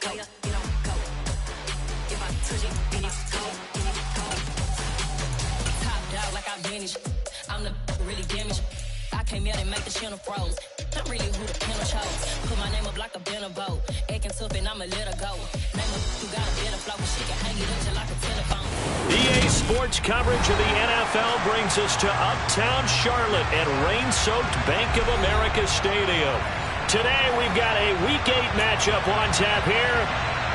Top dog like I finished. I'm the really damaged. I came out and make the channel froze. I'm really who the panel chose. Put my name up like a banner boat. Acting tough and I'ma let her go. Name her who got a better flow, but she can hang it up just like a telephone. EA Sports coverage of the NFL brings us to Uptown Charlotte at rain-soaked Bank of America Stadium. Today we've got a Week 8 matchup on tap here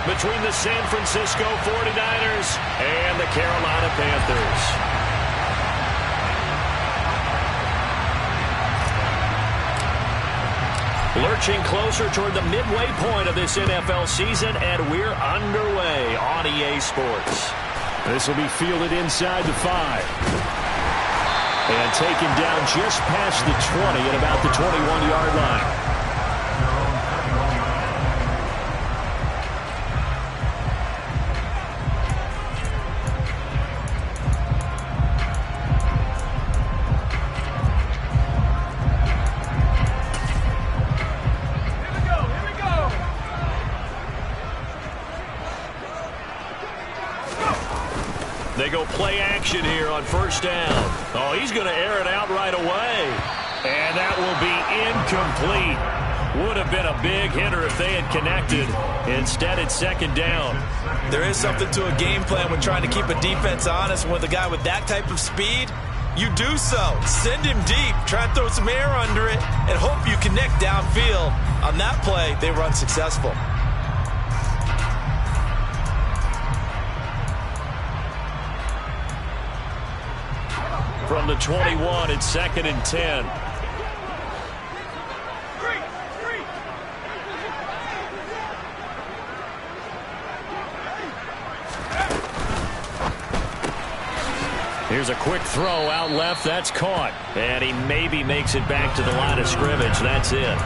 between the San Francisco 49ers and the Carolina Panthers. Lurching closer toward the midway point of this NFL season, and we're underway on EA Sports. This will be fielded inside the 5. And taken down just past the 20 at about the 21-yard line. They go play action here on first down. Oh, he's going to air it out right away. And that will be incomplete. Would have been a big hitter if they had connected. Instead, it's second down. There is something to a game plan with trying to keep a defense honest. With a guy with that type of speed, you do so. Send him deep. Try and throw some air under it and hope you connect downfield. On that play, they were unsuccessful. From the 21, it's second and 10. Here's a quick throw out left. That's caught. And he maybe makes it back to the line of scrimmage. That's it.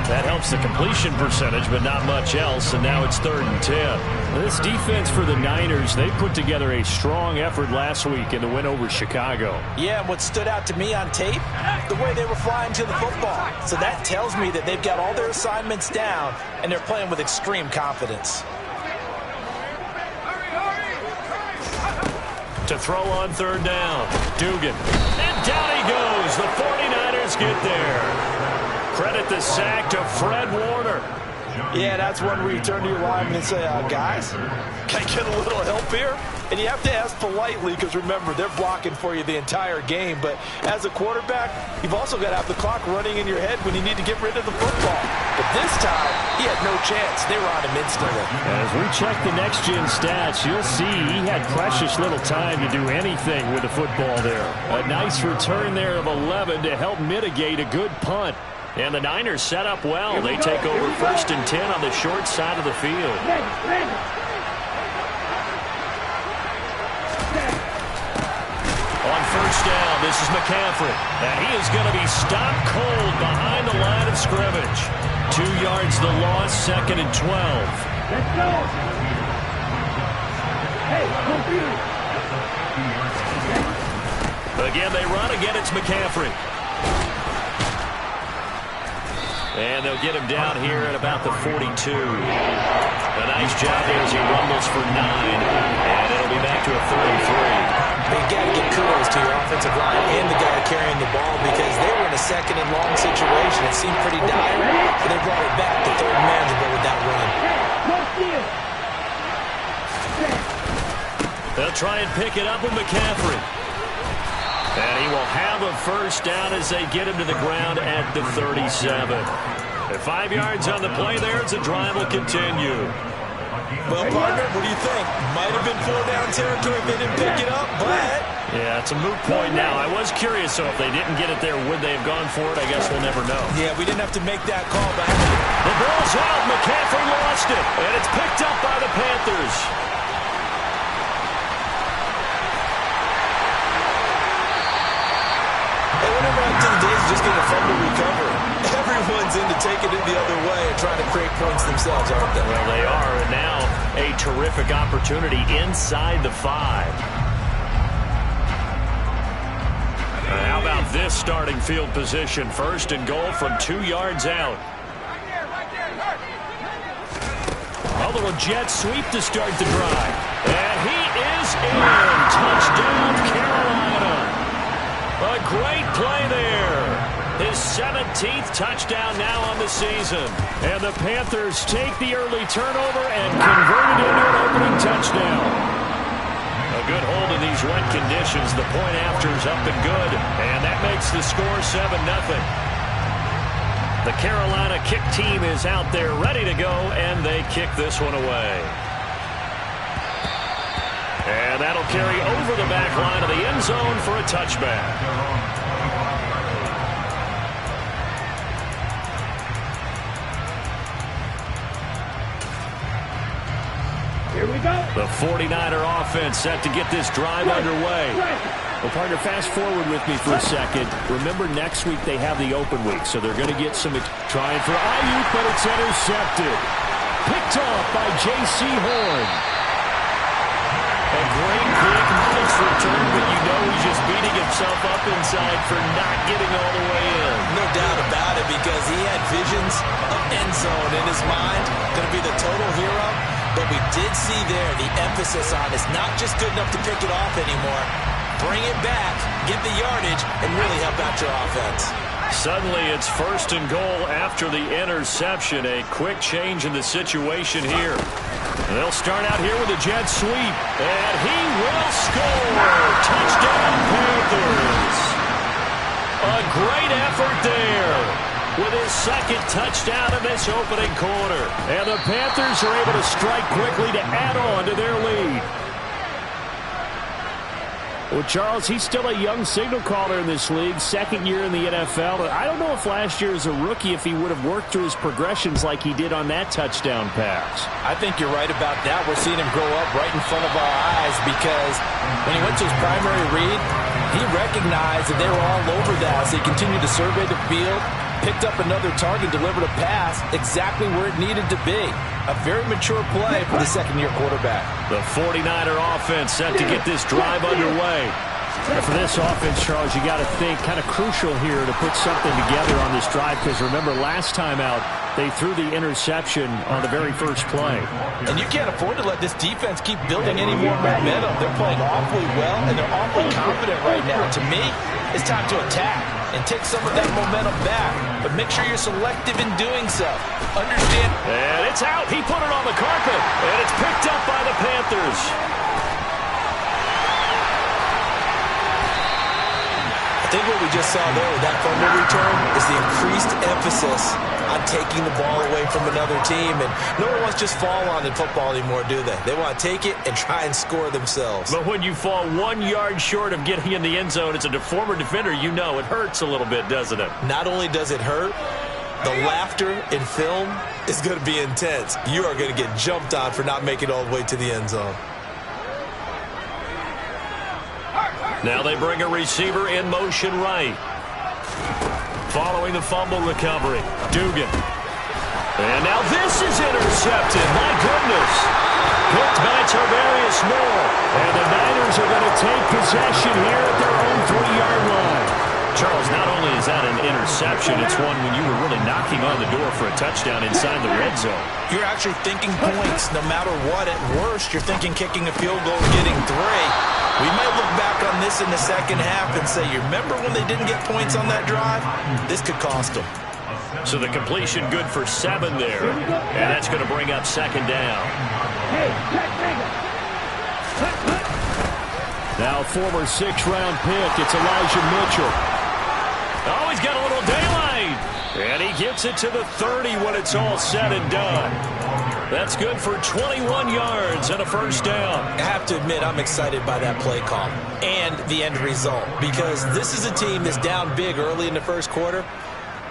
That helps the completion percentage, but not much else. And now it's third and 10. This defense for the Niners, they put together a strong effort last week in the win over Chicago. Yeah, and what stood out to me on tape, the way they were flying to the football. So that tells me that they've got all their assignments down, and they're playing with extreme confidence. To throw on third down, Dugan. And down he goes. The 49ers get there. Credit the sack to Fred Warner. Yeah, that's one where you turn to your lineman and say, guys, can I get a little help here? And you have to ask politely because, remember, they're blocking for you the entire game. But as a quarterback, you've also got to have the clock running in your head when you need to get rid of the football. But this time, he had no chance. They were on him instantly. As we check the next-gen stats, you'll see he had precious little time to do anything with the football there. A nice return there of 11 to help mitigate a good punt. And the Niners set up well. They take over first and 10 on the short side of the field. On first down, this is McCaffrey. And he is going to be stopped cold behind the line of scrimmage. 2 yards the loss, second and 12. Let's go. Hey, Again, they run. Again, it's McCaffrey. And they'll get him down here at about the 42. A nice job there as he rumbles for 9. And it'll be back to a 33. They've got to give kudos to your offensive line and the guy carrying the ball because they were in a second and long situation. It seemed pretty dire, but they brought it back to third and manageable with that run. They'll try and pick it up with McCaffrey. And he will have a first down as they get him to the ground at the 37. At 5 yards on the play there, as the drive will continue. Well, partner, what do you think? Might have been 4-down territory if they didn't pick it up, but... Yeah, it's a moot point now. I was curious, so if they didn't get it there, would they have gone for it? I guess we'll never know. Yeah, we didn't have to make that call back. The ball's out. McCaffrey lost it, and it's picked up by the Panthers. Whenever I'm to the days of just getting a fumble recovery, everyone's into taking it the other way and trying to create points themselves, aren't they? Well, they are, and now a terrific opportunity inside the 5. How about this starting field position? First and goal from 2 yards out. A little jet sweep to start the drive. And he is in. Touchdown, Carolina. A great play there. His 17th touchdown now on the season. And the Panthers take the early turnover and convert it into an opening touchdown. A good hold in these wet conditions. The point after is up and good. And that makes the score 7-0. The Carolina kick team is out there ready to go, and they kick this one away. And that'll carry over the back line of the end zone for a touchback. Here we go. The 49er offense set to get this drive underway. Well, partner, fast forward with me for a second. Remember, next week they have the open week, so they're going to get some trying for Ayuk, but it's intercepted. Picked off by J.C. Horn. A great quick, nice return, but you know he's just beating himself up inside for not getting all the way in. No doubt about it, because he had visions of end zone in his mind. Going to be the total hero. But we did see there the emphasis on is not just good enough to pick it off anymore. Bring it back, get the yardage, and really help out your offense. Suddenly it's 1st and goal after the interception. A quick change in the situation here. They'll start out here with a jet sweep. And he will score. Touchdown, Panthers. A great effort there with his 2nd touchdown in this opening quarter. And the Panthers are able to strike quickly to add on to their lead. Well, Charles, he's still a young signal caller in this league, 2nd year in the NFL. I don't know if last year as a rookie, if he would have worked through his progressions like he did on that touchdown pass. I think you're right about that. We're seeing him grow up right in front of our eyes, because when he went to his primary read, he recognized that they were all over that as he continued to survey the field, picked up another target, delivered a pass exactly where it needed to be. A very mature play for the 2nd-year quarterback. The 49er offense set to get this drive underway. And for this offense, Charles, you got to think kind of crucial here to put something together on this drive, because remember last time out they threw the interception on the very first play. And you can't afford to let this defense keep building any more momentum. They're playing awfully well, and they're awfully confident right now. To me, it's time to attack and take some of that momentum back. But make sure you're selective in doing so. Understand. And it's out. He put it on the carpet. And it's picked up by the Panthers. I think what we just saw there with that fumble return is the increased emphasis on taking the ball away from another team. And no one wants to just fall on in football anymore, do they? They want to take it and try and score themselves. But when you fall 1 yard short of getting in the end zone as a former defender, you know it hurts a little bit, doesn't it? Not only does it hurt, the laughter in film is going to be intense. You are going to get jumped on for not making it all the way to the end zone. Now they bring a receiver in motion right. Following the fumble recovery, Dugan. And now this is intercepted. My goodness. Picked by Tarvarius Moore. And the Niners are going to take possession here at their own 3-yard line. Charles, not only is that an interception, it's one when you were really knocking on the door for a touchdown inside the red zone. You're actually thinking points no matter what. At worst, you're thinking kicking a field goal and getting 3. We might look back on this in the second half and say, you remember when they didn't get points on that drive? This could cost them. So the completion good for 7 there. And that's going to bring up 2nd down. Now former 6th-round pick, it's Elijah Mitchell. Oh, he's got a little daylight. And he gets it to the 30 when it's all said and done. That's good for 21 yards and a 1st down. I have to admit, I'm excited by that play call and the end result, because this is a team that's down big early in the 1st quarter,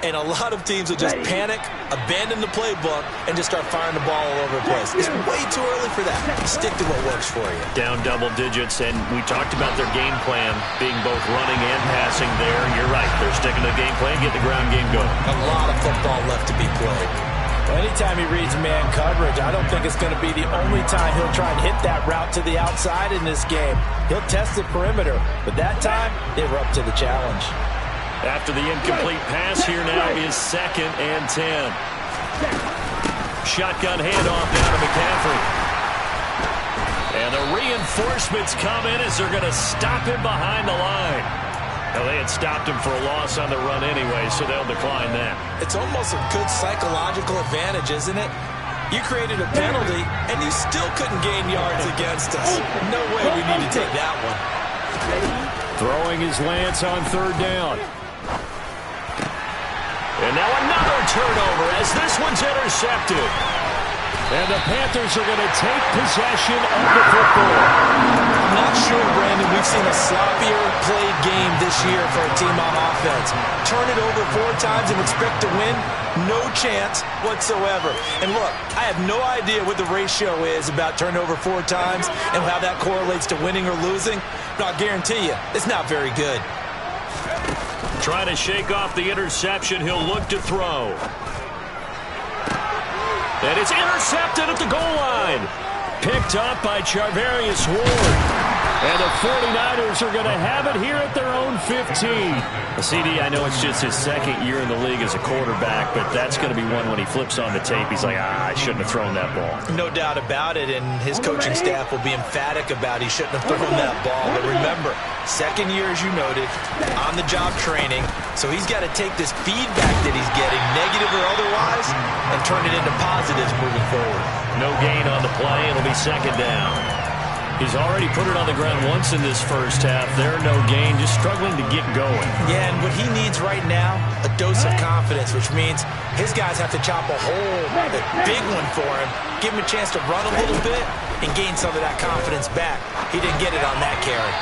and a lot of teams will just panic, abandon the playbook, and just start firing the ball all over the place. It's way too early for that. Stick to what works for you. Down double digits, and we talked about their game plan being both running and passing there, and you're right. They're sticking to the game plan, get the ground game going. A lot of football left to be played. Anytime he reads man coverage, I don't think it's going to be the only time he'll try and hit that route to the outside in this game. He'll test the perimeter, but that time, they were up to the challenge. After the incomplete pass, here now is 2nd and 10. Shotgun handoff down to McCaffrey. reinforcements come in as they're going to stop him behind the line. Now, they had stopped him for a loss on the run anyway, so they'll decline that. It's almost a good psychological advantage, isn't it? You created a penalty, and you still couldn't gain yards against us. No way we need to take that one. Throwing his lance on third down. And now another turnover as this one's intercepted. And the Panthers are going to take possession of the football. I'm not sure, Brandon, we've seen a sloppier played game this year for a team on offense. Turn it over 4 times and expect to win? No chance whatsoever. And look, I have no idea what the ratio is about turnover 4 times and how that correlates to winning or losing, but I'll guarantee you, it's not very good. Trying to shake off the interception, he'll look to throw. And it's intercepted at the goal line. Picked up by Charvarius Ward. And the 49ers are going to have it here at their own 15. CD, I know it's just his second year in the league as a quarterback, but that's going to be one when he flips on the tape. He's like, I shouldn't have thrown that ball. No doubt about it, and his coaching staff will be emphatic about he shouldn't have thrown that ball. But remember, second year, as you noted, on-the-job training, so he's got to take this feedback that he's getting, negative or otherwise, and turn it into positives moving forward. No gain on the play. It'll be second down. He's already put it on the ground once in this first half. There, no gain, just struggling to get going. Yeah, and what he needs right now, a dose of confidence, which means his guys have to chop a hole, a big one for him, give him a chance to run a little bit, and gain some of that confidence back. He didn't get it on that carry.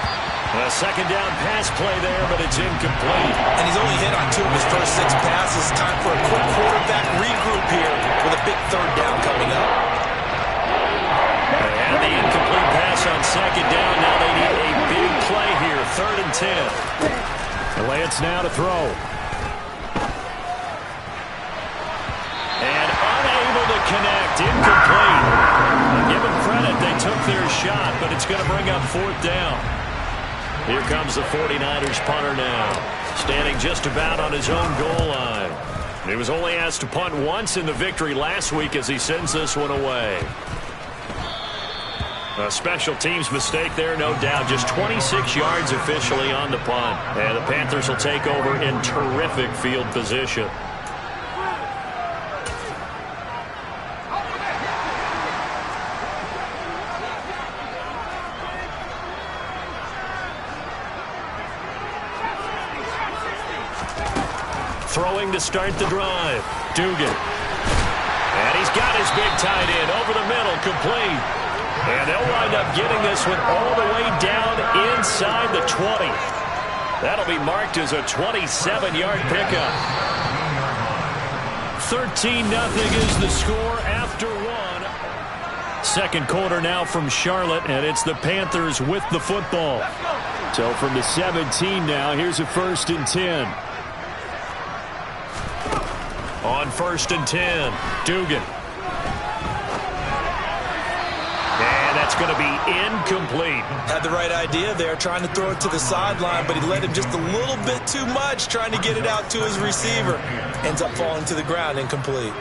A second down pass play there, but it's incomplete. And he's only hit on 2 of his first 6 passes. Time for a quick quarterback regroup here with a big third down coming up. And the incomplete pass on second down. Now they need a big play here. 3rd and 10. Lance now to throw. And unable to connect. Incomplete. Give them credit. They took their shot, but it's going to bring up 4th down. Here comes the 49ers punter now. Standing just about on his own goal line. He was only asked to punt once in the victory last week as he sends this one away. A special teams mistake there, no doubt. Just 26 yards officially on the punt. And the Panthers will take over in terrific field position. Throwing to start the drive. Dugan. And he's got his big tight end over the middle, complete. And they'll wind up getting this one all the way down inside the 20. That'll be marked as a 27-yard pickup. 13-0 is the score after 1. Second quarter now from Charlotte, and it's the Panthers with the football. So from the 17 now, here's a 1st and 10. On 1st and 10, Dugan. And that's going to be incomplete. Had the right idea there, trying to throw it to the sideline, but he led him just a little bit too much, trying to get it out to his receiver. Ends up falling to the ground, incomplete.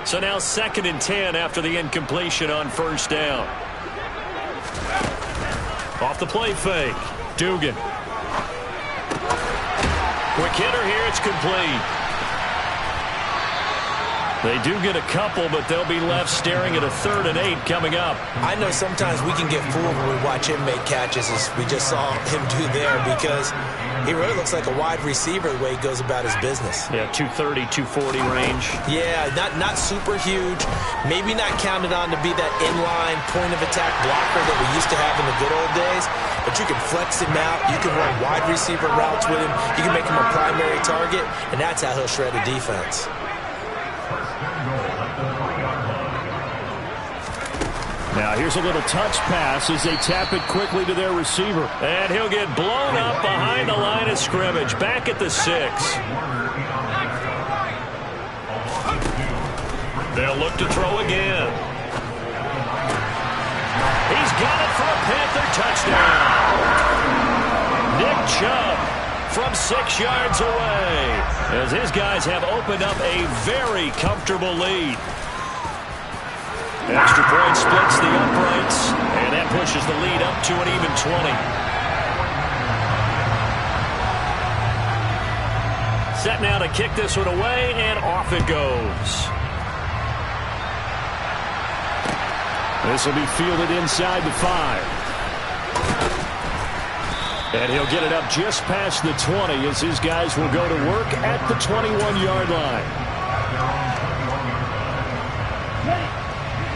So now 2nd and 10 after the incompletion on 1st down. Off the play fake, Dugan. Quick hitter here, it's complete. They do get a couple, but they'll be left staring at a 3rd and 8 coming up. I know sometimes we can get fooled when we watch him make catches, as we just saw him do there, because he really looks like a wide receiver the way he goes about his business. Yeah, 230, 240 range. Yeah, not super huge. Maybe not counted on to be that inline point-of-attack blocker that we used to have in the good old days, but you can flex him out. You can run wide receiver routes with him. You can make him a primary target, and that's how he'll shred a defense. Now here's a little touch pass as they tap it quickly to their receiver. And he'll get blown up behind the line of scrimmage. Back at the 6. They'll look to throw again. He's got it for a Panther touchdown. Nick Chubb from 6 yards away, as his guys have opened up a very comfortable lead. Extra point splits the uprights, and that pushes the lead up to an even 20. Set now to kick this one away, and off it goes. This will be fielded inside the 5. And he'll get it up just past the 20 as his guys will go to work at the 21-yard line.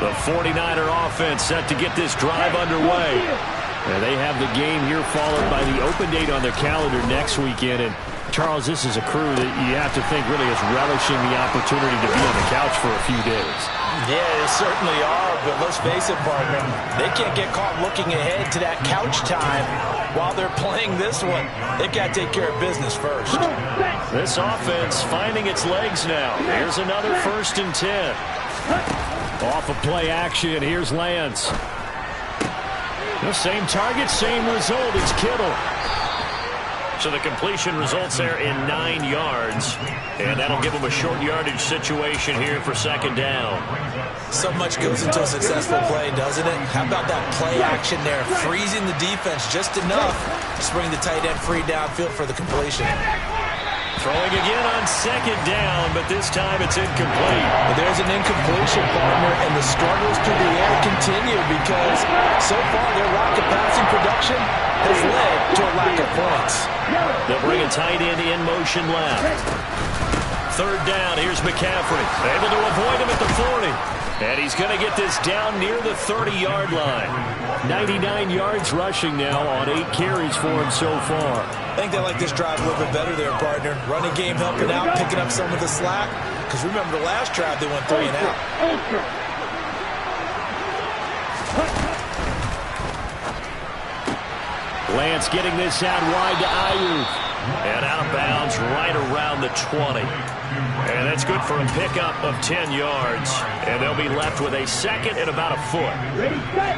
The 49er offense set to get this drive underway. And they have the game here followed by the open date on their calendar next weekend. And Charles, this is a crew that you have to think really is relishing the opportunity to be on the couch for a few days. Yeah, they certainly are, but let's face it, partner, they can't get caught looking ahead to that couch time while they're playing this one. They've got to take care of business first. This offense finding its legs now. Here's another 1st and 10. Off of play action, here's Lance. The same target, same result. It's Kittle. So the completion results there in 9 yards. And that'll give them a short yardage situation here for 2nd down. So much goes into a successful play, doesn't it? How about that play action there? Freezing the defense just enough to bring the tight end free downfield for the completion. Throwing again on 2nd down, but this time it's incomplete. But there's an incompletion, partner, and the struggles through the air continue because so far their lack of passing production has led to a lack of points. They'll bring a tight end in motion left. 3rd down, here's McCaffrey. Able to avoid him at the 40. And he's going to get this down near the 30-yard line. 99 yards rushing now on 8 carries for him so far. I think they like this drive a little bit better there, partner. Running game helping out, picking up some of the slack. Because remember the last drive, they went 3 and out. Lance getting this out wide to Ayuk. And out of bounds right around the 20. And that's good for a pickup of 10 yards. And they'll be left with a 2nd and about a foot. Ready, set.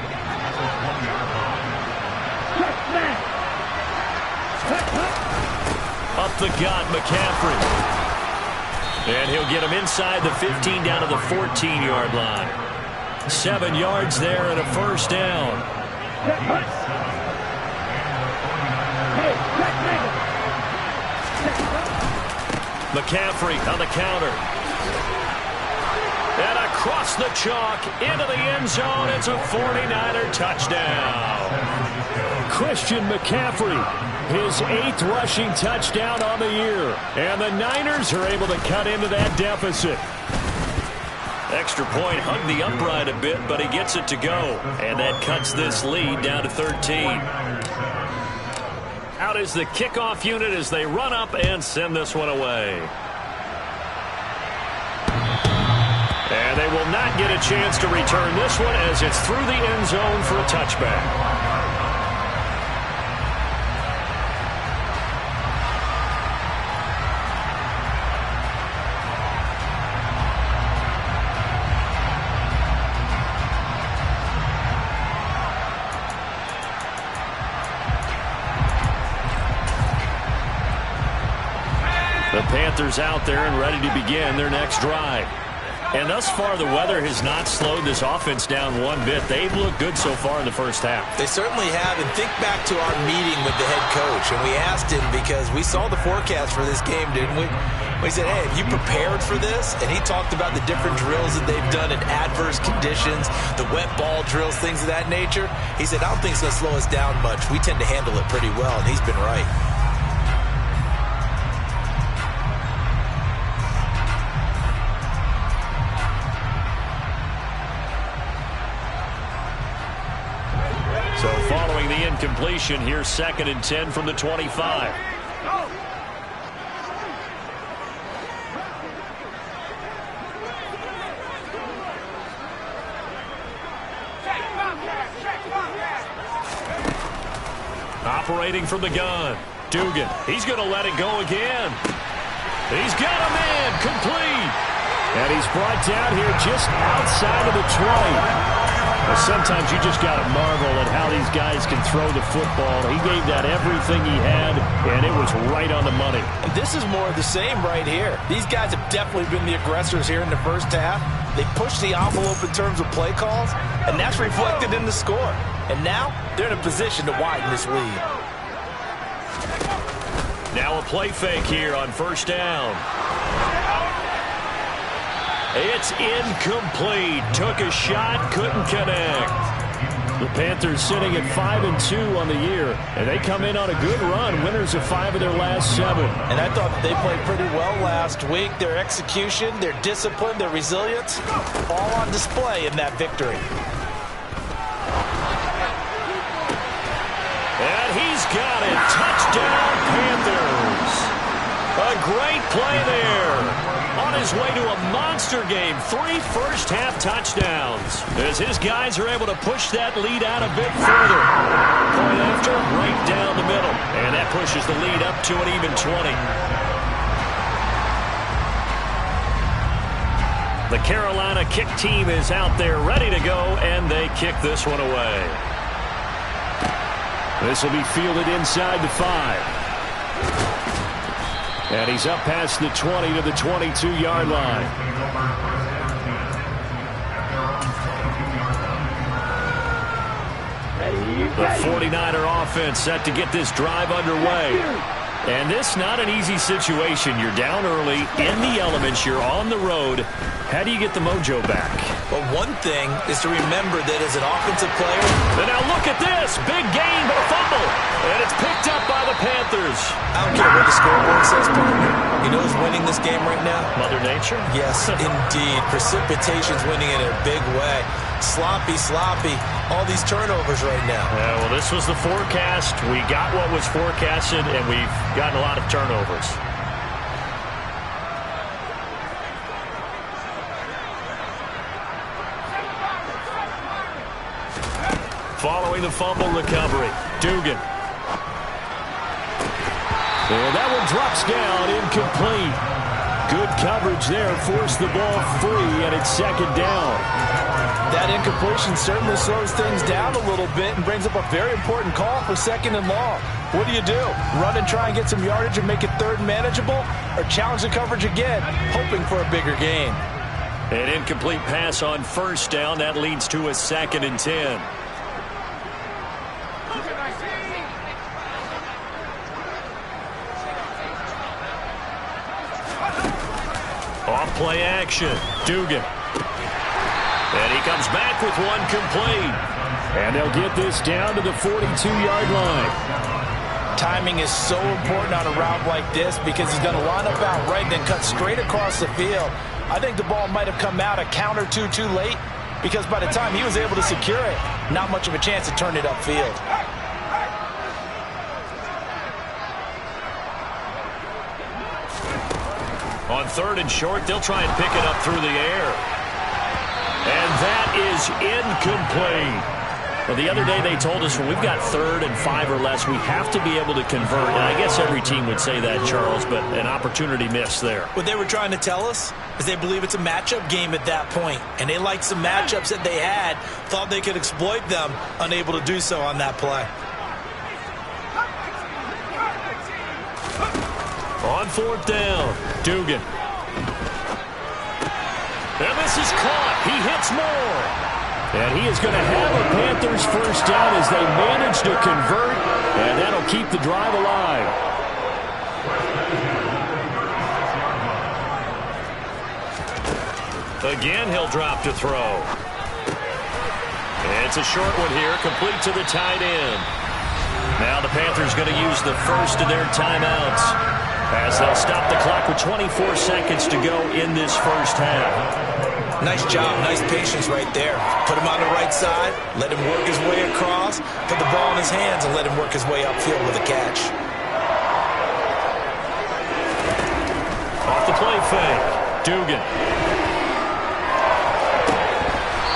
Up the gut, McCaffrey. And he'll get him inside the 15 down to the 14-yard line. 7 yards there and a 1st down. McCaffrey on the counter. And across the chalk into the end zone. It's a 49er touchdown. Christian McCaffrey, his 8th rushing touchdown on the year. And the Niners are able to cut into that deficit. Extra point hugged the upright a bit, but he gets it to go. And that cuts this lead down to 13. Out is the kickoff unit as they run up and send this one away. And they will not get a chance to return this one as it's through the end zone for a touchback. The Panthers out there and ready to begin their next drive. And thus far, the weather has not slowed this offense down one bit. They've looked good so far in the first half. They certainly have. And think back to our meeting with the head coach. And we asked him because we saw the forecast for this game, didn't we? We said, hey, have you prepared for this? And he talked about the different drills that they've done in adverse conditions, the wet ball drills, things of that nature. He said, I don't think it's going to slow us down much. We tend to handle it pretty well, and he's been right. So following the incompletion, here's 2nd and 10 from the 25. Operating from the gun. Dugan. He's going to let it go again. He's got a man complete. And he's brought down here just outside of the 20. Well, sometimes you just got to marvel at how these guys can throw the football. He gave that everything he had, and it was right on the money. And this is more of the same right here. These guys have definitely been the aggressors here in the first half. They pushed the envelope in terms of play calls, and that's reflected in the score. And now they're in a position to widen this lead. Now a play fake here on first down. It's incomplete. Took a shot, couldn't connect. The Panthers sitting at 5-2 on the year, and they come in on a good run, winners of 5 of their last 7. And I thought that they played pretty well last week. Their execution, their discipline, their resilience, all on display in that victory. And he's got it. Touchdown, Panthers. A great play there. On his way to a monster game, 3 first-half touchdowns. As his guys are able to push that lead out a bit further. Point after, right down the middle. And that pushes the lead up to an even 20. The Carolina kick team is out there ready to go, and they kick this one away. This will be fielded inside the 5. And he's up past the 20 to the 22-yard line. The 49er offense set to get this drive underway. And this not an easy situation. You're down early, in the elements, you're on the road. How do you get the mojo back? Well, one thing is to remember that as an offensive player. And now look at this. Big gain, but a fumble. And it's picked up by the Panthers. I don't care what the scoreboard says, partner. You know who's winning this game right now? Mother Nature? Yes, indeed. Precipitation's winning in a big way. Sloppy, all these turnovers right now. Yeah, well, this was the forecast. We got what was forecasted, and we've gotten a lot of turnovers. Following the fumble recovery, Dugan. And that one drops down, incomplete. Good coverage there, forced the ball free, and it's second down. That incompletion certainly slows things down a little bit and brings up a very important call for second and long. What do? Run and try and get some yardage and make it third and manageable, or challenge the coverage again, hoping for a bigger gain? An incomplete pass on first down. That leads to a 2nd and 10. Off play action. Dugan. And he comes back with one complete. And they'll get this down to the 42-yard line. Timing is so important on a route like this because he's going to line up out right and then cut straight across the field. I think the ball might have come out a count or two too late because by the time he was able to secure it, not much of a chance to turn it upfield. On 3rd and short, they'll try and pick it up through the air. And that is incomplete. Well, the other day they told us when we've got 3rd and 5 or less, we have to be able to convert. And I guess every team would say that, Charles, but an opportunity missed there. What they were trying to tell us is they believe it's a matchup game at that point. And they liked some matchups that they had, thought they could exploit them, unable to do so on that play. On 4th down, Dugan. And this is caught. He hits more. And he is going to have a Panthers first down as they manage to convert, and that'll keep the drive alive. Again, he'll drop to throw. It's a short one here, complete to the tight end. Now the Panthers going to use the first of their timeouts as they'll stop the clock with 24 seconds to go in this first half. Nice job, nice patience right there. Put him on the right side, let him work his way across, put the ball in his hands, and let him work his way upfield with a catch. Off the play fake, Dugan.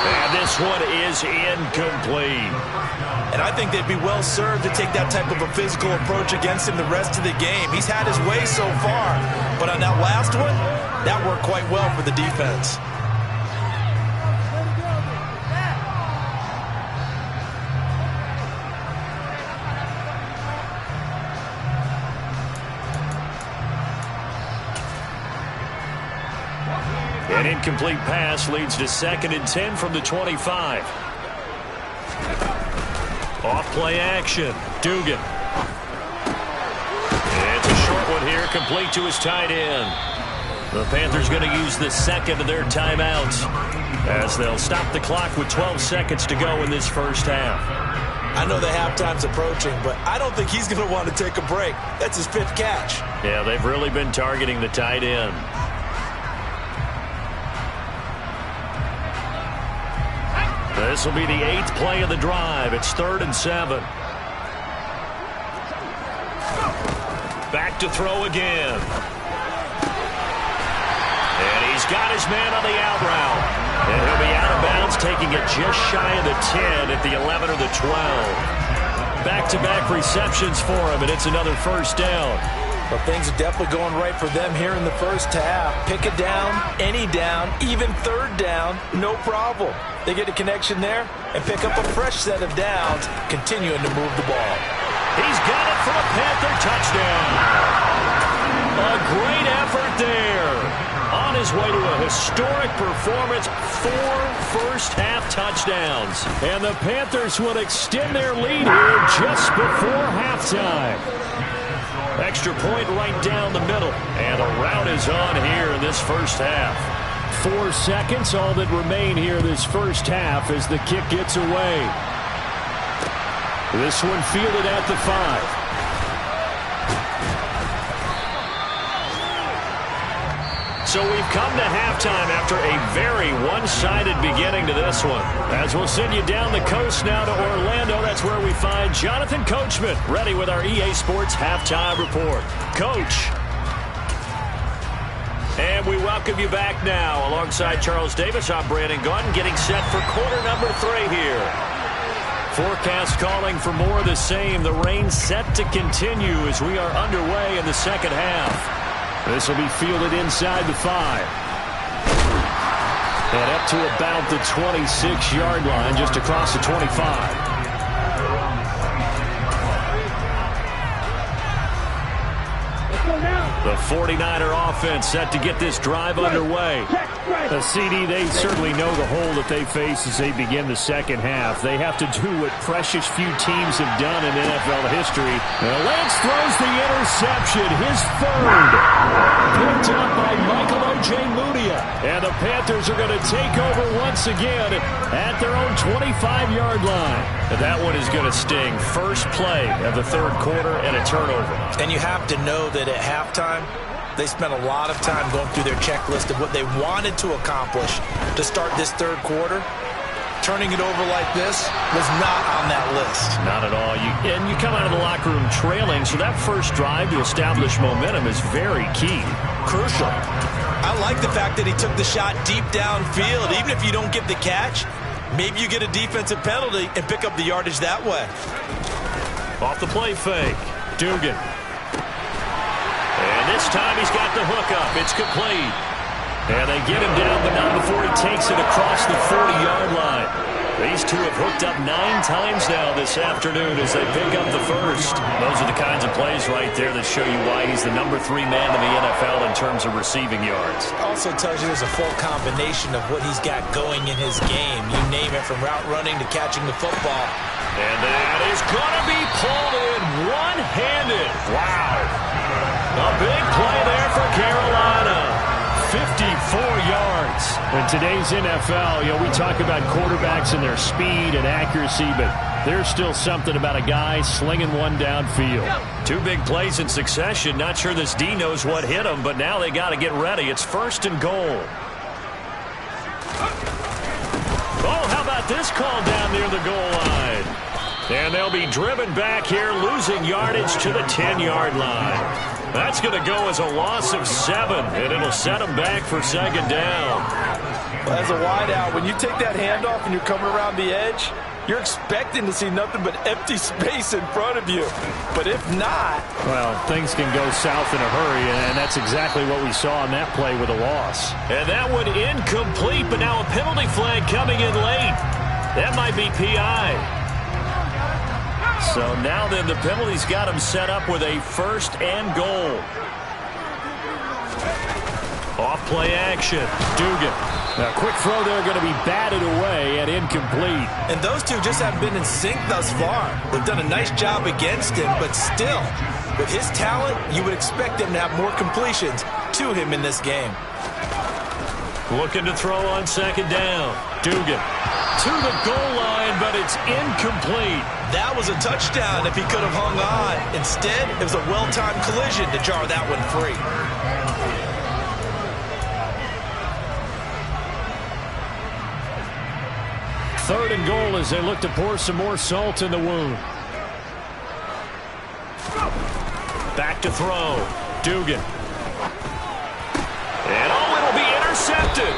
And this one is incomplete. And I think they'd be well served to take that type of a physical approach against him the rest of the game. He's had his way so far, but on that last one, That worked quite well for the defense. An incomplete pass leads to 2nd and 10 from the 25. Off play action. Dugan. It's a short one here, complete to his tight end. The Panthers going to use the second of their timeouts as they'll stop the clock with 12 seconds to go in this first half. I know the halftime's approaching, but I don't think he's going to want to take a break. That's his 5th catch. Yeah, they've really been targeting the tight end. This will be the 8th play of the drive. It's 3rd and 7. Back to throw again. And he's got his man on the out route. And he'll be out of bounds, taking it just shy of the 10 at the 11 or the 12. Back-to-back receptions for him, and it's another first down. Well, things are definitely going right for them here in the first half. Pick a down, any down, even 3rd down, no problem. They get a connection there and pick up a fresh set of downs, continuing to move the ball. He's got it for a Panther touchdown. A great effort there. On his way to a historic performance, 4 first-half touchdowns. And the Panthers will extend their lead here just before halftime. Extra point right down the middle. And the route is on here in this first half. 4 seconds, all that remain here this first half as the kick gets away. This one fielded at the 5. So we've come to halftime after a very one-sided beginning to this one. As we'll send you down the coast now to Orlando, that's where we find Jonathan Coachman, ready with our EA Sports Halftime Report. Coach. And we welcome you back now. Alongside Charles Davis, I'm Brandon Gaudin, getting set for quarter number 3 here. Forecast calling for more of the same. The rain set to continue as we are underway in the second half. This will be fielded inside the 5. And up to about the 26-yard line, just across the 25. The 49er offense set to get this drive underway. The CD, they certainly know the hole that they face as they begin the second half. They have to do what precious few teams have done in NFL history. And Lance throws the interception, his 3rd. Picked up by Michael Oj. And the Panthers are going to take over once again at their own 25-yard line. And that one is going to sting. First play of the 3rd quarter and a turnover. And you have to know that at halftime, they spent a lot of time going through their checklist of what they wanted to accomplish to start this 3rd quarter. Turning it over like this was not on that list. Not at all. And you come out of the locker room trailing, so that first drive to establish momentum is very key. Crucial. I like the fact that he took the shot deep downfield. Even if you don't get the catch, maybe you get a defensive penalty and pick up the yardage that way. Off the play fake. Dugan. And this time he's got the hook up. It's complete. And they get him down, but not before he takes it across the 40-yard line. These two have hooked up 9 times now this afternoon as they pick up the first. Those are the kinds of plays right there that show you why he's the number 3 man in the NFL in terms of receiving yards. Also tells you there's a full combination of what he's got going in his game. You name it, from route running to catching the football. And that is going to be pulled in one-handed. Wow. A big play there for Carolina. 54 yards. In today's NFL, we talk about quarterbacks and their speed and accuracy, but there's still something about a guy slinging one downfield. 2 big plays in succession. Not sure this D knows what hit him, but now they got to get ready. It's 1st and goal. Oh, how about this call down near the goal line? And they'll be driven back here, losing yardage to the 10-yard line. That's going to go as a loss of 7, and it'll set them back for 2nd down. Well, as a wideout, when you take that handoff and you're coming around the edge, you're expecting to see nothing but empty space in front of you. But if not... Well, things can go south in a hurry, and that's exactly what we saw on that play with a loss. And that one incomplete, but now a penalty flag coming in late. That might be PI. So now then the penalty's got him set up with a 1st and goal. Off play action. Dugan. A quick throw there going to be batted away and incomplete. And those two just haven't been in sync thus far. They've done a nice job against him, but still, with his talent, you would expect him to have more completions to him in this game. Looking to throw on 2nd down. Dugan to the goal line, but it's incomplete. That was a touchdown if he could have hung on. Instead, it was a well-timed collision to jar that one free. Third and goal as they look to pour some more salt in the wound. Back to throw. Dugan. And it'll be intercepted.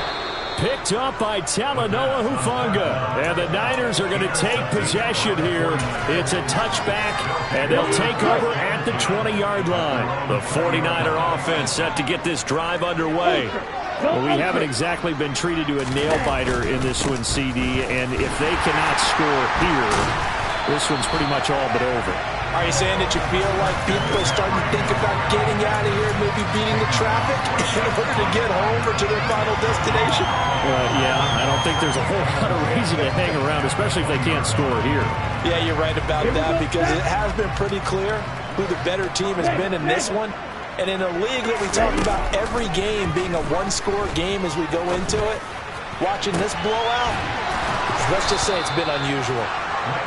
Picked up by Talanoa Hufanga. And the Niners are going to take possession here. It's a touchback, and they'll take over at the 20-yard line. The 49er offense set to get this drive underway. Well, we haven't exactly been treated to a nail-biter in this one, CD, and if they cannot score here, this one's pretty much all but over. Are you saying that you feel like people are starting to think about getting out of here, maybe beating the traffic in order to get home or to their final destination? Yeah, I don't think there's a whole lot of reason to hang around, especially if they can't score here. Yeah, you're right about that because it has been pretty clear who the better team has been in this one. And in a league that we talk about every game being a one-score game as we go into it, watching this blowout, let's just say it's been unusual.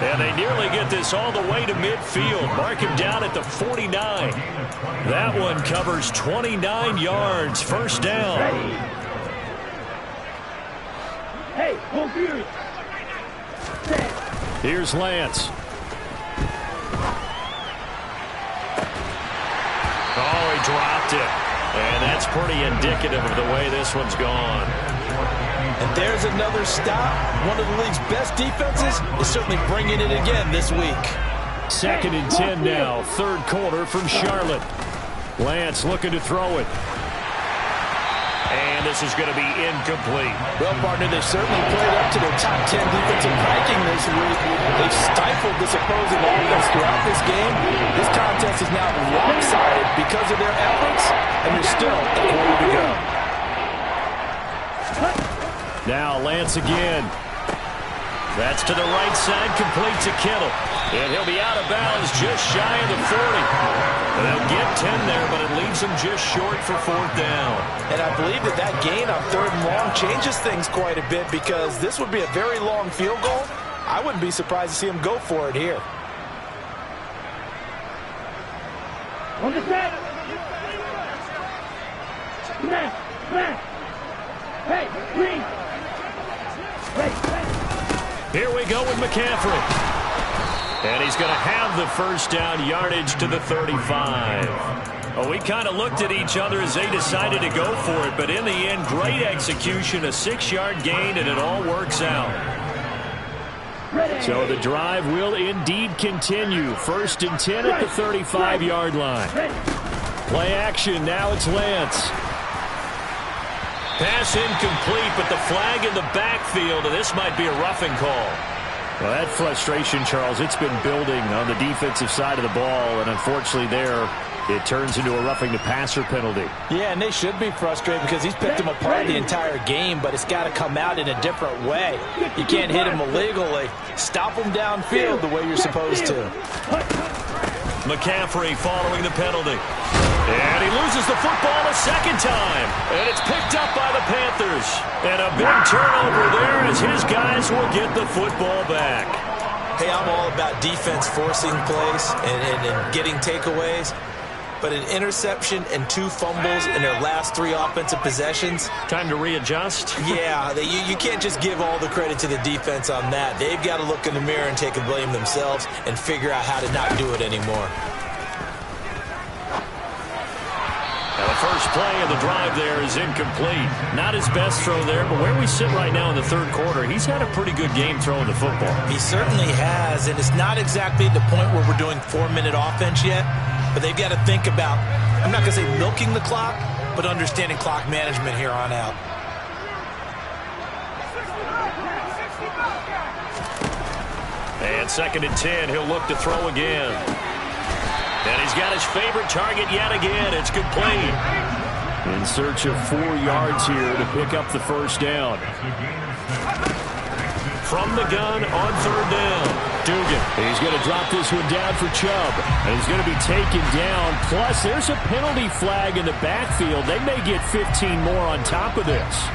And they nearly get this all the way to midfield. Mark him down at the 49. That one covers 29 yards. 1st down. Hey, computer. Here's Lance. Oh, he dropped it. And that's pretty indicative of the way this one's gone. And there's another stop. One of the league's best defenses is certainly bringing it again this week. 2nd and 10 now. 3rd quarter from Charlotte. Lance looking to throw it. And this is going to be incomplete. Well, partner, they certainly played up to their top 10 defensive ranking this week. They've stifled this opposing offense throughout this game. This contest is now lopsided because of their efforts, and there's still a quarter to go. Now Lance again. That's to the right side, complete to Kittle. And he'll be out of bounds just shy of the 40. And they'll get 10 there, but it leaves them just short for 4th down. And I believe that gain on 3rd and long changes things quite a bit because this would be a very long field goal. I wouldn't be surprised to see him go for it here. On the set. Smash. Hey, green. Here we go with McCaffrey. And he's going to have the 1st down yardage to the 35. Well, we kind of looked at each other as they decided to go for it, but in the end, great execution, a 6-yard gain, and it all works out. So the drive will indeed continue. 1st and 10 at the 35-yard line. Play action, now it's Lance. Pass incomplete, but the flag in the backfield, and this might be a roughing call. Well, that frustration, Charles, it's been building on the defensive side of the ball, and unfortunately there, it turns into a roughing the passer penalty. Yeah, and they should be frustrated because he's picked him apart the entire game, but it's got to come out in a different way. You can't hit him illegally. Stop him downfield the way you're supposed to. McCaffrey following the penalty. And he loses the football a 2nd time. And it's picked up by the Panthers. And a big turnover there as his guys will get the football back. Hey, I'm all about defense forcing plays and getting takeaways. But an interception and 2 fumbles in their last 3 offensive possessions. Time to readjust? Yeah, you can't just give all the credit to the defense on that. They've got to look in the mirror and take a blame themselves and figure out how to not do it anymore. Now the first play of the drive there is incomplete. Not his best throw there, but where we sit right now in the third quarter, he's had a pretty good game throwing the football. He certainly has, and it's not exactly the point where we're doing 4-minute offense yet, but they've got to think about, I'm not going to say milking the clock, but understanding clock management here on out. And 2nd and 10, he'll look to throw again. And he's got his favorite target yet again. It's complete. In search of 4 yards here to pick up the first down. From the gun on 3rd down. Dugan. He's going to drop this one down for Chubb. And he's going to be taken down. Plus, there's a penalty flag in the backfield. They may get 15 more on top of this.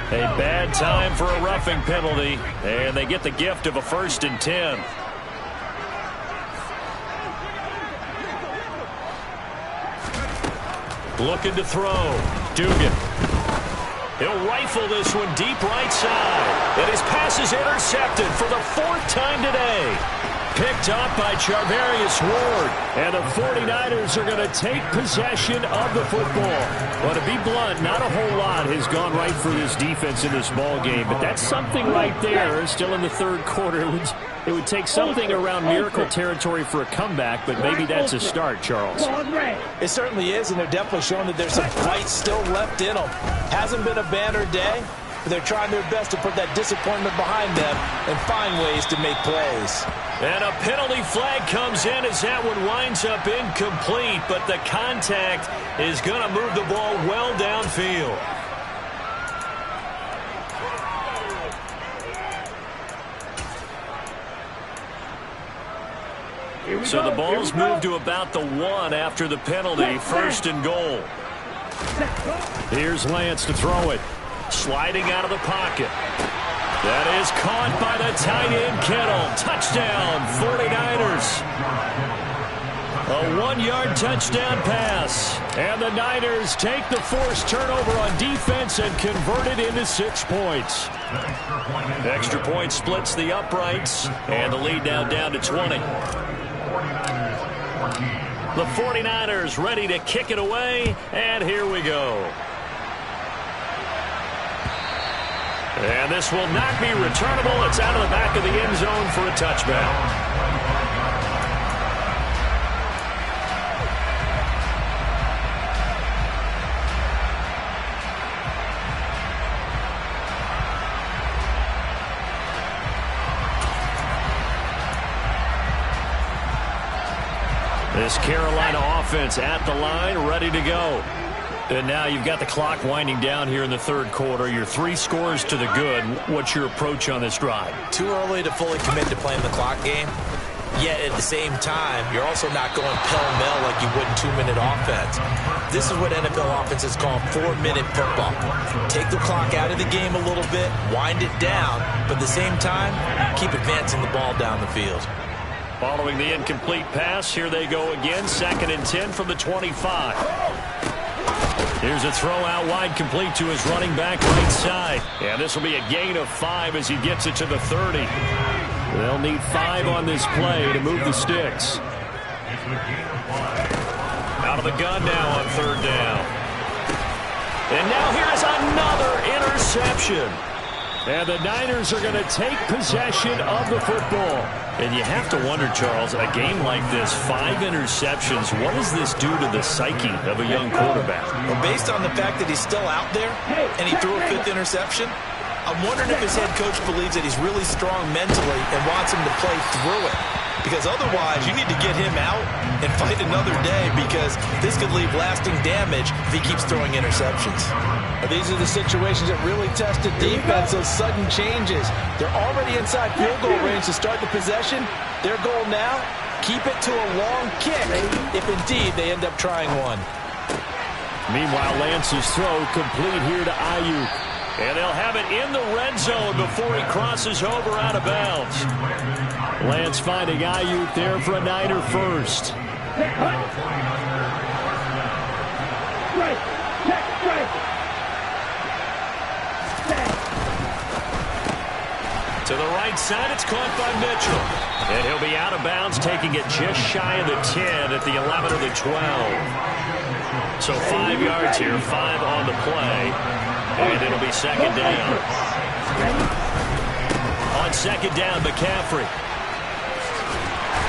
A bad time for a roughing penalty, and they get the gift of a 1st and 10. Looking to throw. Dugan. He'll rifle this one deep right side. And his pass is intercepted for the 4th time today. Picked up by Charvarius Ward. And the 49ers are going to take possession of the football. Well, to be blunt, not a whole lot has gone right for this defense in this ball game. But that's something right there. Still in the third quarter. It would take something around miracle territory for a comeback, but maybe that's a start, Charles. It certainly is, and they're definitely showing that there's some fight still left in them. Hasn't been a banner day, but they're trying their best to put that disappointment behind them and find ways to make plays. And a penalty flag comes in as that one winds up incomplete, but the contact is going to move the ball well downfield. So the ball's moved to about the 1 after the penalty, 1st and goal. Here's Lance to throw it. Sliding out of the pocket. That is caught by the tight end Kittle. Touchdown, 49ers. A 1-yard touchdown pass. And the Niners take the forced turnover on defense and convert it into 6 points. Extra point splits the uprights, and the lead now down to 20. The 49ers ready to kick it away, and here we go. And this will not be returnable. It's out of the back of the end zone for a touchback. This Carolina offense at the line, ready to go. And now you've got the clock winding down here in the third quarter. You're 3 scores to the good. What's your approach on this drive? Too early to fully commit to playing the clock game. Yet at the same time, you're also not going pell-mell like you would in 2-minute offense. This is what NFL offenses call 4-minute football. Take the clock out of the game a little bit, wind it down, but at the same time, keep advancing the ball down the field. Following the incomplete pass, here they go again. 2nd and 10 from the 25. Here's a throw out wide, complete to his running back right side. And this will be a gain of 5 as he gets it to the 30. They'll need 5 on this play to move the sticks. Out of the gun now on 3rd down. And now here's another interception. And the Niners are going to take possession of the football. And you have to wonder, Charles, a game like this, 5 interceptions, what does this do to the psyche of a young quarterback? Well, based on the fact that he's still out there and he threw a 5th interception, I'm wondering if his head coach believes that he's really strong mentally and wants him to play through it. Because otherwise, you need to get him out and fight another day, because this could leave lasting damage if he keeps throwing interceptions. These are the situations that really test the defense, those sudden changes. They're already inside field goal range to start the possession. Their goal now, keep it to a long kick if indeed they end up trying one. Meanwhile, Lance's throw complete here to Ayuk. And they'll have it in the red zone before he crosses over out of bounds. Lance finding Ayuk there for a Niner first. Strike. Check. Strike. To the right side, it's caught by Mitchell. And he'll be out of bounds, taking it just shy of the 10 at the 11 or the 12. So 5 yards here, 5 on the play. And it'll be second down. On second down, McCaffrey.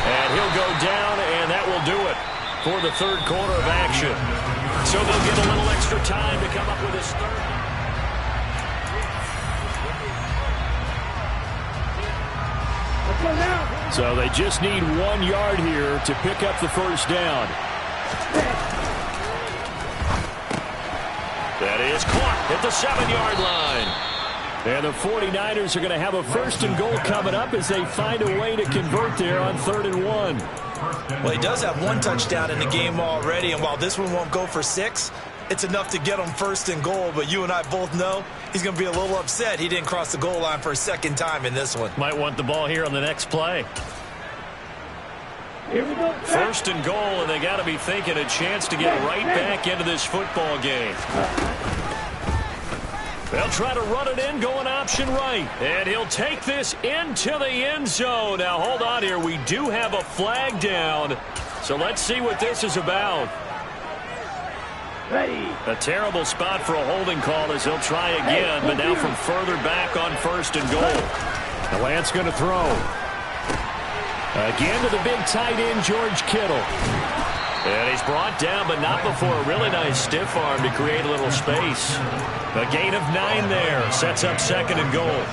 And he'll go down, and that will do it for the third quarter of action. So they'll get a little extra time to come up with his third. So they just need 1 yard here to pick up the first down. That is caught at the 7-yard line. And the 49ers are going to have a first and goal coming up as they find a way to convert there on 3rd and 1. Well, he does have 1 touchdown in the game already, and while this one won't go for 6, it's enough to get him first and goal. But you and I both know he's going to be a little upset he didn't cross the goal line for a second time in this one. Might want the ball here on the next play. Here we go. First and goal, and they got to be thinking a chance to get right back into this football game. They'll try to run it in, going option right. And he'll take this into the end zone. Now, hold on here. We do have a flag down. So let's see what this is about. Ready. A terrible spot for a holding call as he'll try again, but now from further back on first and goal. The Lance going to throw. Again to the big tight end, George Kittle. And he's brought down, but not before a really nice stiff arm to create a little space. A gain of 9 there. Sets up second and goal.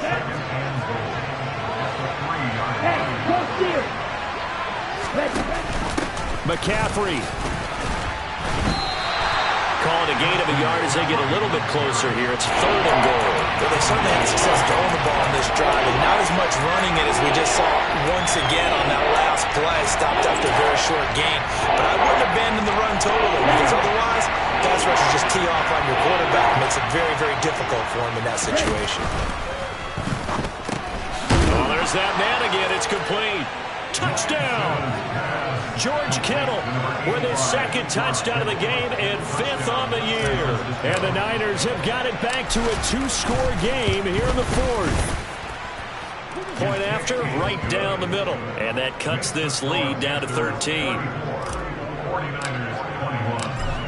McCaffrey. Calling a gain of a yard as they get a little bit closer here. It's 3rd and goal. Well, they certainly had success throwing the ball on this drive, and not as much running it as we just saw once again on that last play. Stopped after a very short gain. But I wouldn't abandon the run totally, because otherwise, pass rushers just tee off on your quarterback. It makes it very, very difficult for him in that situation. Oh, there's that man again. It's complete. Touchdown! George Kittle with his 2nd touchdown of the game and 5th on the year. And the Niners have got it back to a 2-score game here in the 4th. Point after, right down the middle. And that cuts this lead down to 13.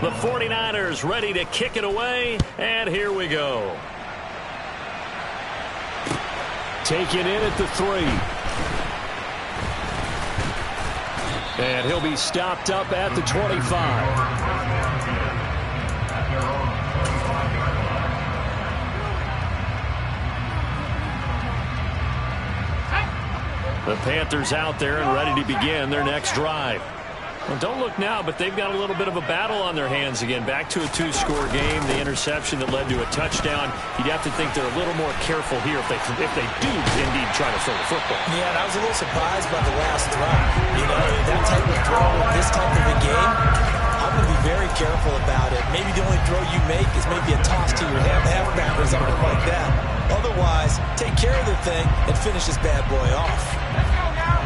The 49ers ready to kick it away, and here we go. Taken in at the 3. And he'll be stopped up at the 25. The Panthers out there and ready to begin their next drive. Well, don't look now, but they've got a little bit of a battle on their hands again. Back to a 2-score game. The interception that led to a touchdown. You'd have to think they're a little more careful here if they do indeed try to throw the football. Yeah, and I was a little surprised by the last throw. You know, that type of throw, this type of a game, I'm going to be very careful about it. Maybe the only throw you make is maybe a toss to your halfback or something like that. Otherwise, take care of the thing and finish this bad boy off.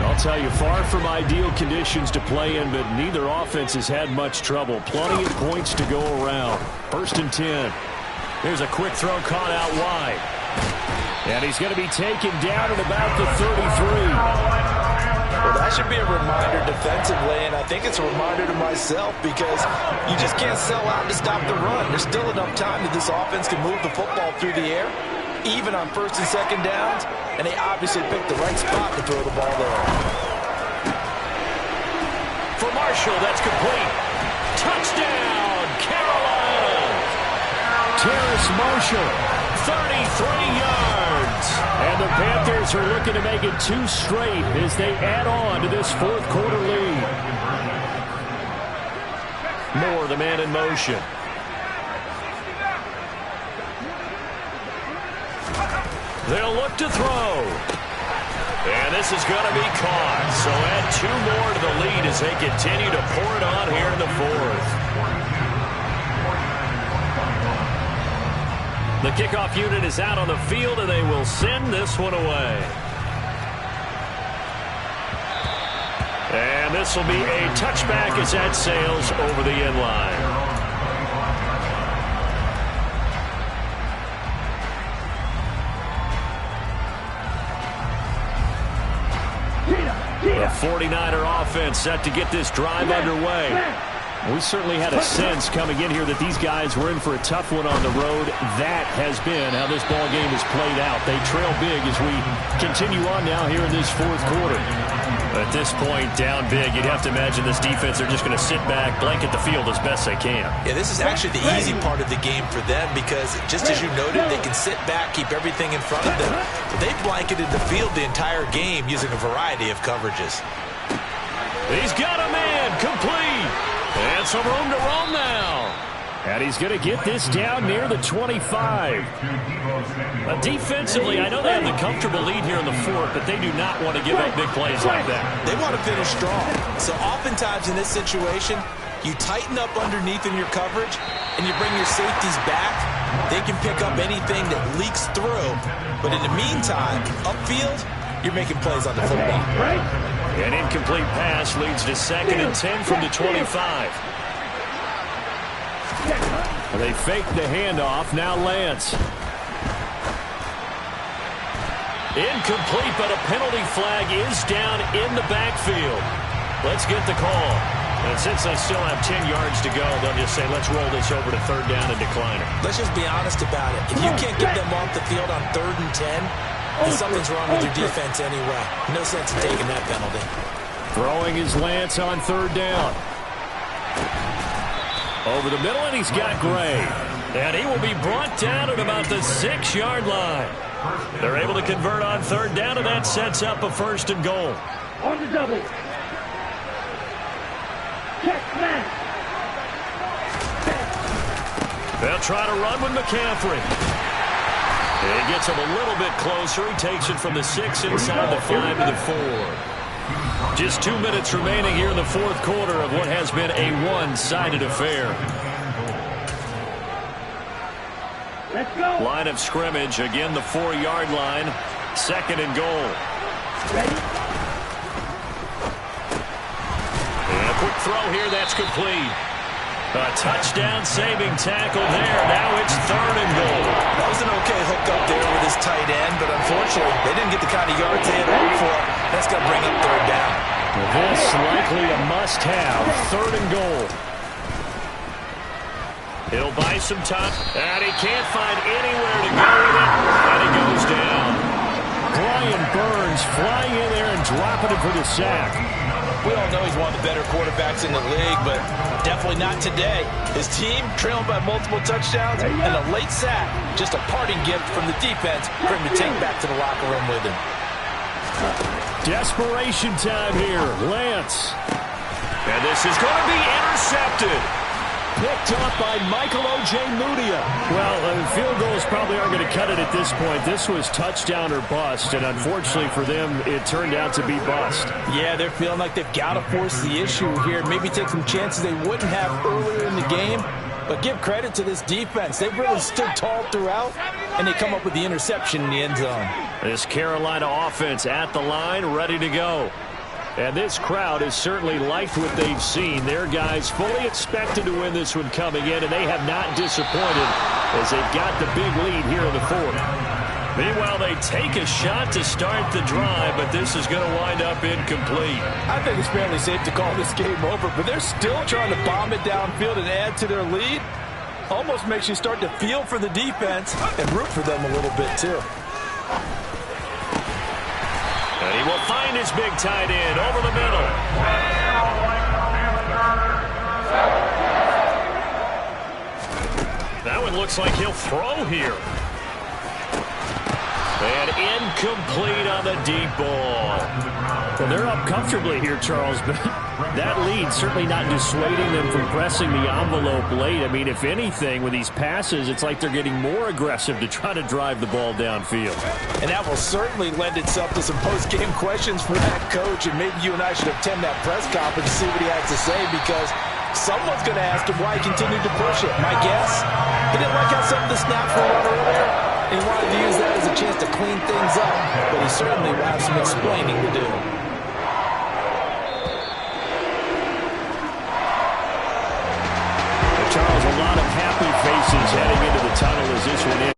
I'll tell you, far from ideal conditions to play in, but neither offense has had much trouble. Plenty of points to go around. 1st and 10. There's a quick throw caught out wide. And he's going to be taken down at about the 33. Well, that should be a reminder defensively, and I think it's a reminder to myself because you just can't sell out to stop the run. There's still enough time that this offense can move the football through the air, even on 1st and 2nd downs, and they obviously picked the right spot to throw the ball there. For Marshall, that's complete. Touchdown, Carolina! Terrace Marshall. 33 yards. And the Panthers are looking to make it 2 straight as they add on to this 4th quarter lead. Moore, the man in motion. They'll look to throw. And this is going to be caught. So add 2 more to the lead as they continue to pour it on here in the 4th. The kickoff unit is out on the field, and they will send this one away. And this will be a touchback as that sails over the end line. The 49er offense set to get this drive underway. We certainly had a sense coming in here that these guys were in for a tough one on the road. That has been how this ball game has played out. They trail big as we continue on now here in this fourth quarter. At this point, down big, you'd have to imagine this defense, they're just going to sit back, blanket the field as best they can. Yeah, this is actually the easy part of the game for them because, just as you noted, they can sit back, keep everything in front of them. But they've blanketed the field the entire game using a variety of coverages. He's got a man, complete. And some room to roam now. And he's going to get this down near the 25. Defensively, I know they have the comfortable lead here in the fourth, but they do not want to give up big plays like that. They want to finish strong. So oftentimes in this situation, you tighten up underneath in your coverage, and you bring your safeties back. They can pick up anything that leaks through. But in the meantime, upfield, you're making plays on the football. An incomplete pass leads to 2nd and 10 from the 25. They fake the handoff. Now Lance. Incomplete, but a penalty flag is down in the backfield. Let's get the call. And since they still have 10 yards to go, they'll just say, let's roll this over to 3rd down and decline it. Let's just be honest about it. If you can't get them off the field on 3rd and 10, then something's wrong with your defense anyway. No sense in taking that penalty. Throwing his Lance on 3rd down. Over the middle, and he's got Gray. And he will be brought down at about the 6-yard line. They're able to convert on 3rd down, and that sets up a 1st and goal. On the double. Check man. They'll try to run with McCaffrey. And he gets him a little bit closer. He takes it from the 6 inside the 5 to the 4. Just 2 minutes remaining here in the fourth quarter of what has been a one-sided affair. Let's go. Line of scrimmage, again the 4-yard line. 2nd and goal. Ready? And a quick throw here, that's complete. A touchdown-saving tackle there. Now it's 3rd and goal. That was an okay hook up there with his tight end, but unfortunately, they didn't get the kind of yards they had hoped for. That's going to bring up 3rd down. This likely a must-have. 3rd and goal. He'll buy some time, and he can't find anywhere to go with it, and he goes down. Brian Burns flying in there and dropping it for the sack. We all know he's one of the better quarterbacks in the league, but definitely not today. His team trailing by multiple touchdowns and a late sack. Just a parting gift from the defense for him to take back to the locker room with him. Desperation time here. Lance. And this is going to be intercepted. Picked up by Michael Ojemudia. Well, field goals probably aren't going to cut it at this point. This was touchdown or bust, and unfortunately for them, it turned out to be bust. Yeah, they're feeling like they've got to force the issue here. Maybe take some chances they wouldn't have earlier in the game. But give credit to this defense. They've really stood tall throughout, and they come up with the interception in the end zone. This Carolina offense at the line, ready to go. And this crowd has certainly liked what they've seen. Their guys fully expected to win this one coming in, and they have not disappointed as they've got the big lead here in the fourth. Meanwhile, they take a shot to start the drive, but this is going to wind up incomplete. I think it's fairly safe to call this game over, but they're still trying to bomb it downfield and add to their lead. Almost makes you start to feel for the defense and root for them a little bit, too. And he will find his big tight end over the middle. That one looks like he'll throw here. And incomplete on the deep ball. Well, they're up comfortably here, Charles, but that lead certainly not dissuading them from pressing the envelope late. I mean, if anything, with these passes, it's like they're getting more aggressive to try to drive the ball downfield. And that will certainly lend itself to some post-game questions for that coach, and maybe you and I should attend that press conference to see what he has to say, because someone's going to ask him why he continued to push it. My guess, he didn't like how some of the snaps were run earlier, and he wanted to use that as a chance to clean things up, but he certainly will have some explaining to do. this one in.